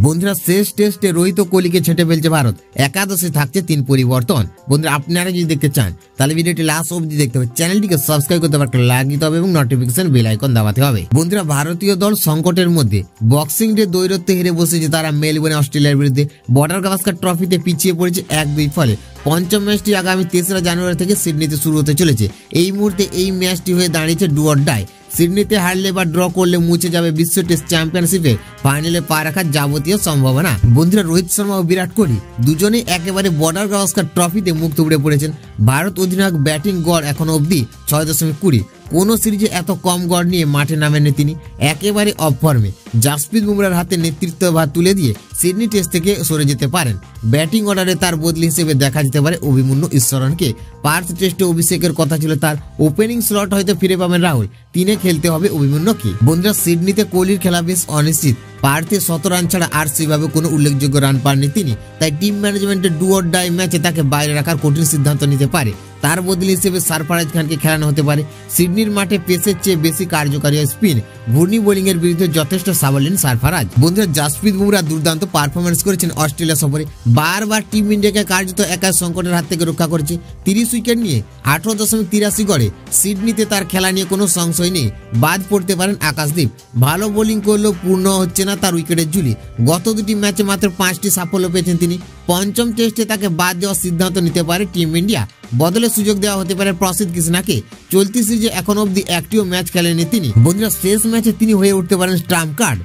বন্ধুরা শেষ টেস্টে রোহিত ও কোহলিকে ছেটে ফেলছে ভারত, একাদশে থাকছে 3 পরিবর্তন। বন্ধুরা আপনারা যদি দেখতে চান তাহলে ভিডিওটি লাস্ট অবধি দেখতে হবে, চ্যানেলটিকে সাবস্ক্রাইব করতে হবে, লাইক দিতে হবে এবং নোটিফিকেশন বেল আইকন দাবাতে হবে। বন্ধুরা ভারতীয় দল সংকটের মধ্যে বক্সিং ডে দৈরত্যে হেরে বসেছে তারা মেলবোর্নে অস্ট্রেলিয়ার বিরুদ্ধে। বর্ডার গাভাস্কার ট্রফিতে পিছিয়ে পড়েছে 1-2 ফলে। পঞ্চম ম্যাচটি আগামী 3রা জানুয়ারি থেকে সিডনিতে শুরু হতে চলেছে। এই মুহূর্তে এই ম্যাচটি হয়ে দাঁড়িয়েছে ডু অর ডাই। সিডনিতে হারলে বা ড্র করলে মুছে যাবে বিশ্ব টেস্ট চ্যাম্পিয়নশিপে ফাইনালে পা রাখার যাবতীয় সম্ভাবনা। বন্ধুরা রোহিত শর্মা ও বিরাট কোহলি দুজনেই একেবারে বর্ডার গাভাস্কার ট্রফিতে মুখ থুবড়ে পড়েছেন। ভারত অধিনায়ক ব্যাটিং গড় এখনো অবধি 6.20। কোনো সিরিজে এত কম গড় নিয়ে মাঠে নামেননি তিনি, একেবারে অফ ফর্মে। জাসপ্রীত বুমরার হাতে নেতৃত্বভার তুলে দিয়ে সিডনি টেস্ট থেকে সরে যেতে পারেন। ব্যাটিং অর্ডারে তার বদলি হিসেবে দেখা যেতে পারে অভিমন্যু ঈশ্বরনকে। পার্থ টেস্টে অভিষেকের কথা ছিল তার, ওপেনিং স্লট হয়তো ফিরে পাবেন রাহুল, তিনে খেলতে হবে অভিমন্যুকে। বন্ধুরা সিডনিতে কোহলির খেলা বেশ অনিশ্চিত। পার্থে 100 রান ছাড়া আর সেভাবে কোনো উল্লেখযোগ্য রান পাননি তিনি, তাই টিম ম্যানেজমেন্টের ডু অর ডাই ম্যাচে তাকে বাইরে রাখার কঠিন সিদ্ধান্ত নিতে পারে। তার বদলি হিসেবে সারফরাজ খানকে খেলানো হতে পারে। সিডনির মাঠে পেসের চেয়ে বেশি কার্যকারী স্পিন, ঘূর্ণি বোলিং এর বিরুদ্ধে যথেষ্ট সাবলীল সারফরাজ। বন্ধুরা জাসপ্রীত বুমরা দুর্দান্ত পারফরমেন্স করেছেন অস্ট্রেলিয়া সফরে, বারবার টিম ইন্ডিয়াকে কার্যত একাই সংকটের হাত থেকে রক্ষা করেছে। 30 উইকেট নিয়ে 18.83 গড়ে সিডনিতে তার খেলা নিয়ে কোনো সংশয় নেই। বাদ পড়তে পারেন আকাশদীপ, ভালো বোলিং করলেও পূর্ণ হচ্ছে না তার উইকেটের ঝুলি। গত 2টি ম্যাচে মাত্র 5টি সাফল্য পেয়েছেন তিনি। পঞ্চম টেস্টে তাকে বাদ দেওয়ার সিদ্ধান্ত নিতে পারে টিম ইন্ডিয়া, বদলে সুযোগ দেওয়া হতে পারে প্রসিদ্ধ কৃষ্ণাকে। চলতি সিরিজে এখন অবধি একটিও ম্যাচ খেলেননি তিনি। বন্ধুরা শেষ ম্যাচে তিনি হয়ে উঠতে পারেন স্টাম্প কার্ড।